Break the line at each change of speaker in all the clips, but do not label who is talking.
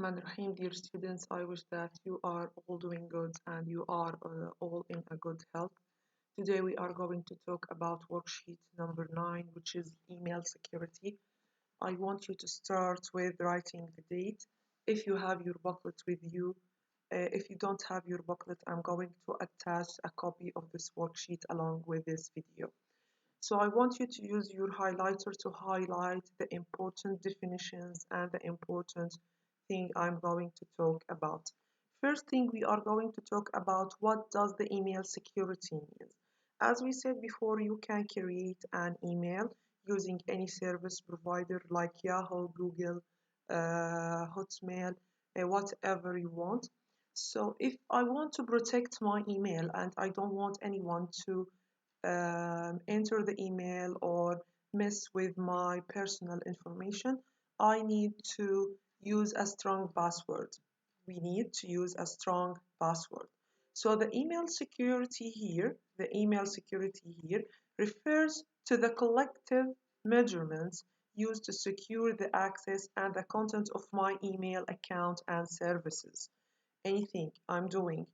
Rahim, dear students. I wish that you are all doing good and you are all in a good health. Today we are going to talk about worksheet number 9, which is email security. I want you to start with writing the date. If you have your booklet with you, if you don't have your booklet, I'm going to attach a copy of this worksheet along with this video. So I want you to use your highlighter to highlight the important definitions and the important thing I'm going to talk about. First thing, we are going to talk about what does the email security mean. As we said before, you can create an email using any service provider like Yahoo, Google, Hotmail, whatever you want. So if I want to protect my email and I don't want anyone to enter the email or mess with my personal information, I need to use a strong password. We need to use a strong password. So the email security here refers to the collective measurements used to secure the access and the content of my email account and services. Anything I'm doing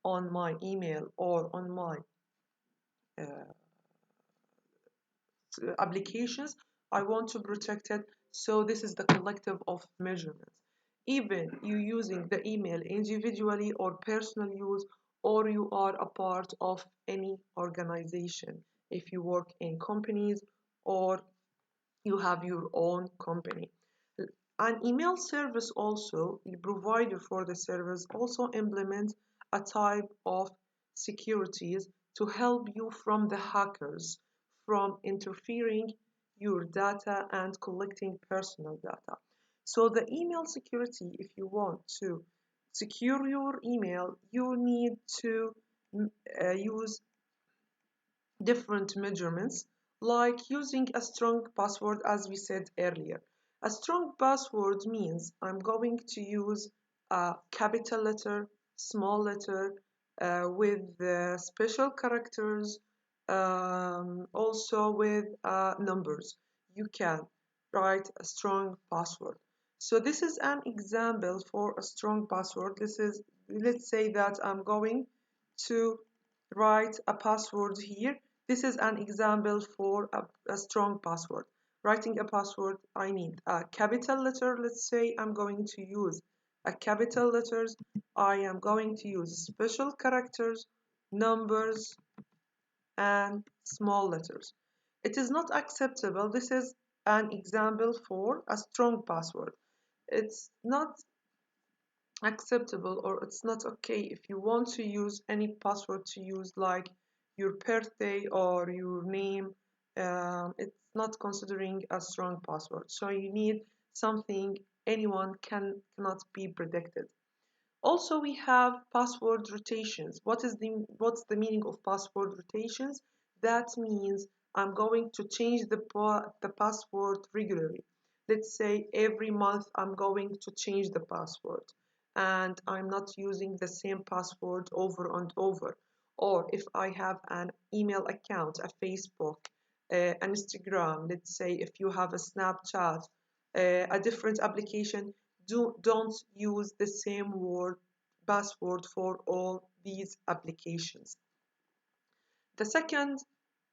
on my email or on my uh, applications, I want to protect it. So this is the collective of measurements. Even you using the email individually or personal use, or you are a part of any organization, if you work in companies or you have your own company. An email service also, the provider for the service also implements a type of securities to help you from the hackers from interfering your data and collecting personal data. So the email security, if you want to secure your email, you need to use different measurements, like using a strong password, as we said earlier. A strong password means I'm going to use a capital letter, small letter, with special characters, also with numbers. You can write a strong password. So this is an example for a strong password. Let's say that I'm going to write a password here. This is an example for a strong password. Writing a password, I need a capital letter. Let's say I'm going to use a capital letters. I am going to use special characters, numbers, and small letters. It is not acceptable. This is an example for a strong password. It's not acceptable, or it's not okay if you want to use any password to use like your birthday or your name. It's not considering a strong password, so you need something anyone cannot be predicted. Also, we have password rotations. What's the meaning of password rotations? That means I'm going to change the password regularly. Let's say every month I'm going to change the password and I'm not using the same password over and over. Or if I have an email account, a Facebook, an Instagram, let's say if you have a Snapchat, a different application, don't use the same password for all these applications. The second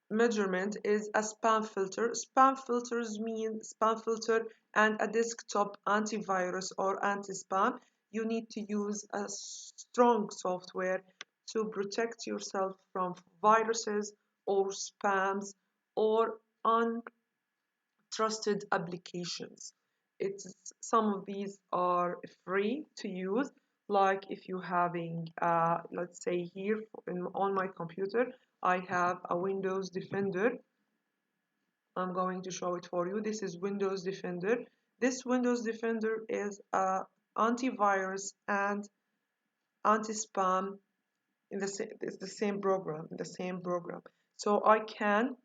measurement is a spam filter. Spam filters mean spam filter and a desktop antivirus or anti-spam. You need to use a strong software to protect yourself from viruses or spams or trusted applications. It's some of these are free to use. Like if you having, let's say here on my computer, I have a Windows Defender. I'm going to show it for you. This is Windows Defender. This Windows Defender is a antivirus and anti-spam in it's the same program. So I can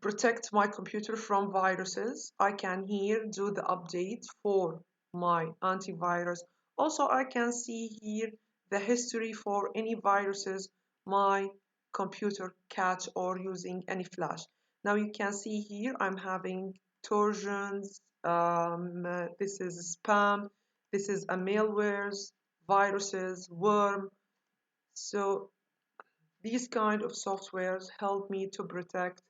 protect my computer from viruses. I can here do the update for my antivirus. Also, I can see here the history for any viruses my computer catch or using any flash. Now you can see here I'm having Trojans, this is spam, this is a malwares, viruses, worm. So these kind of softwares help me to protect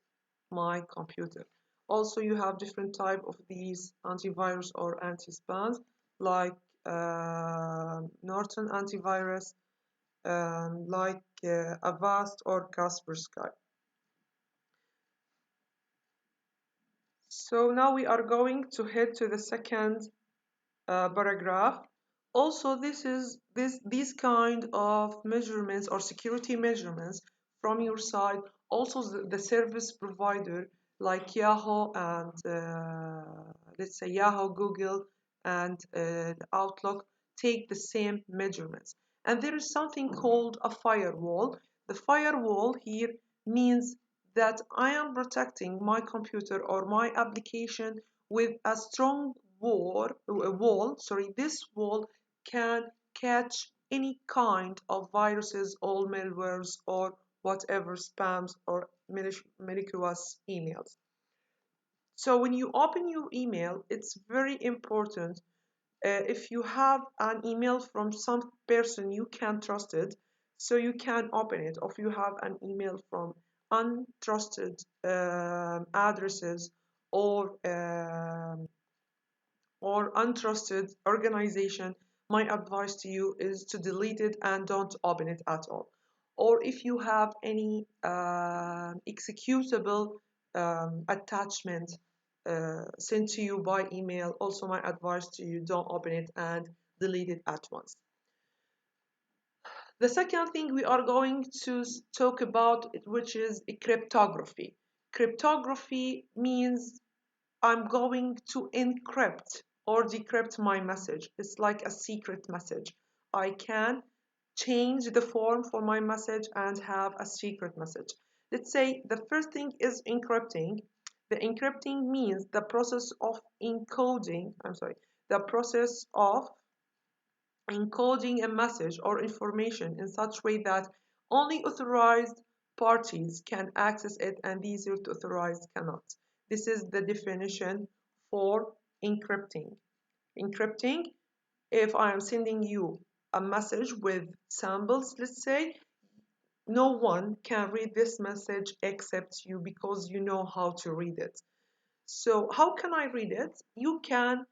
my computer. Also, you have different type of these antivirus or anti-spams, like Norton antivirus, like Avast or Kaspersky. So now we are going to head to the second paragraph. Also, these kind of measurements or security measurements from your side. Also, the service provider like Yahoo and let's say Yahoo, Google, and Outlook take the same measurements. And there is something called a firewall. The firewall here means that I am protecting my computer or my application with a strong wall. Sorry, this wall can catch any kind of viruses or malwares or whatever spams or malicious emails. So when you open your email, it's very important. If you have an email from some person you can trust it, so you can open it. Or if you have an email from untrusted addresses or untrusted organization, my advice to you is to delete it and don't open it at all. Or if you have any executable attachment sent to you by email, also my advice to you, don't open it and delete it at once. The second thing we are going to talk about, which is cryptography. Cryptography means I'm going to encrypt or decrypt my message. It's like a secret message. I can change the form for my message and have a secret message. Let's say the first thing is encrypting. The encrypting means the process of encoding, the process of encoding a message or information in such way that only authorized parties can access it and these authorized cannot. This is the definition for encrypting. Encrypting, if I am sending you a message with samples, let's say, no one can read this message except you because you know how to read it. So how can I read it? You can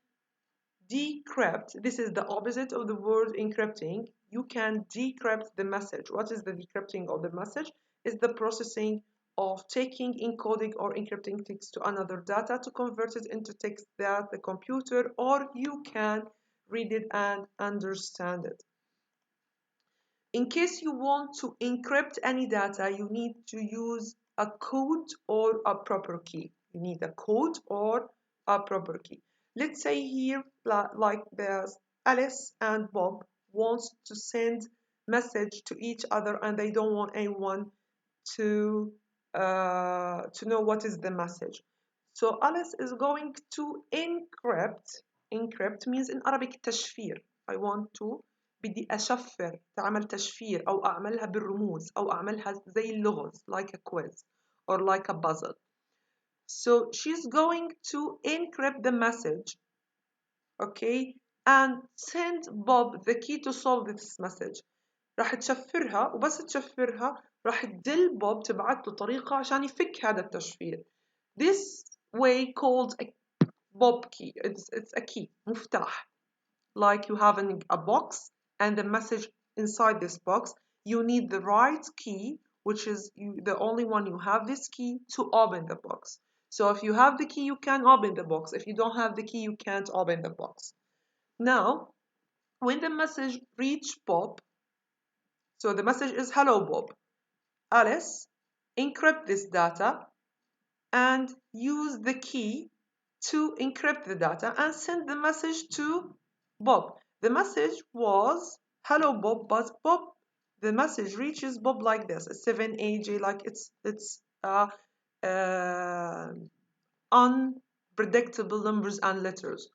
decrypt. This is the opposite of the word encrypting. You can decrypt the message. What is the decrypting of the message? Is the processing of taking encoding or encrypting text to another data to convert it into text that the computer or you can read it and understand it. In case you want to encrypt any data, you need to use a code or a proper key. You need a code or a proper key. Let's say here, like there's Alice and Bob wants to send message to each other and they don't want anyone to know what is the message. So Alice is going to encrypt. Encrypt means in Arabic تشفير. I want to بدي أشفر تعمل تشفير أو أعملها بالرموز أو أعملها زي اللغز like a quiz or like a puzzle. So she's going to encrypt the message, okay, and send Bob the key to solve this message. راح تشفرها وبس تشفرها راح تدل بوب تبعت له طريقة عشان يفك هذا التشفير. This way called a Bob key. It's a key, مفتاح. Like you have a box and the message inside this box. You need the right key, which is the only one you have this key to open the box. So if you have the key, you can open the box. If you don't have the key, you can't open the box. Now, when the message reach Bob, so the message is hello Bob. Alice, encrypt this data and use the key to encrypt the data and send the message to Bob. The message was hello Bob, but Bob, the message reaches Bob like this, a 7AJ, like it's unpredictable numbers and letters.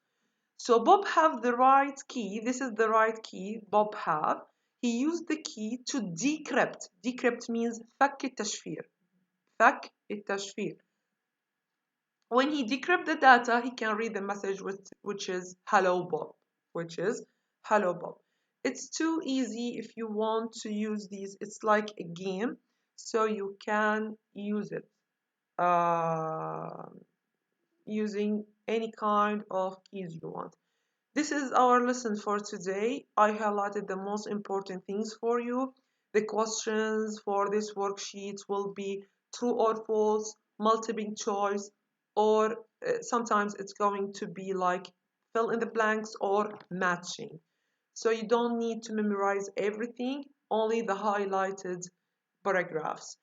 So Bob have the right key. This is the right key Bob have. He used the key to decrypt. Decrypt means فك التشفير. فك التشفير. When he decrypts the data, he can read the message which is hello Bob, which is hello Bob. It's too easy if you want to use these. It's like a game, so you can use it uh, using any kind of keys you want. This is our lesson for today. I highlighted the most important things for you. The questions for this worksheet will be true or false, multiple choice, or sometimes it's going to be like fill in the blanks or matching. So you don't need to memorize everything, only the highlighted paragraphs.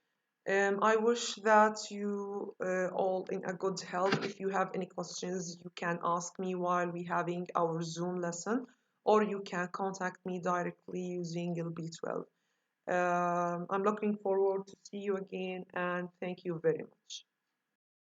I wish that you all in a good health. If you have any questions, you can ask me while we having our Zoom lesson, or you can contact me directly using LB12. I'm looking forward to see you again, and thank you very much.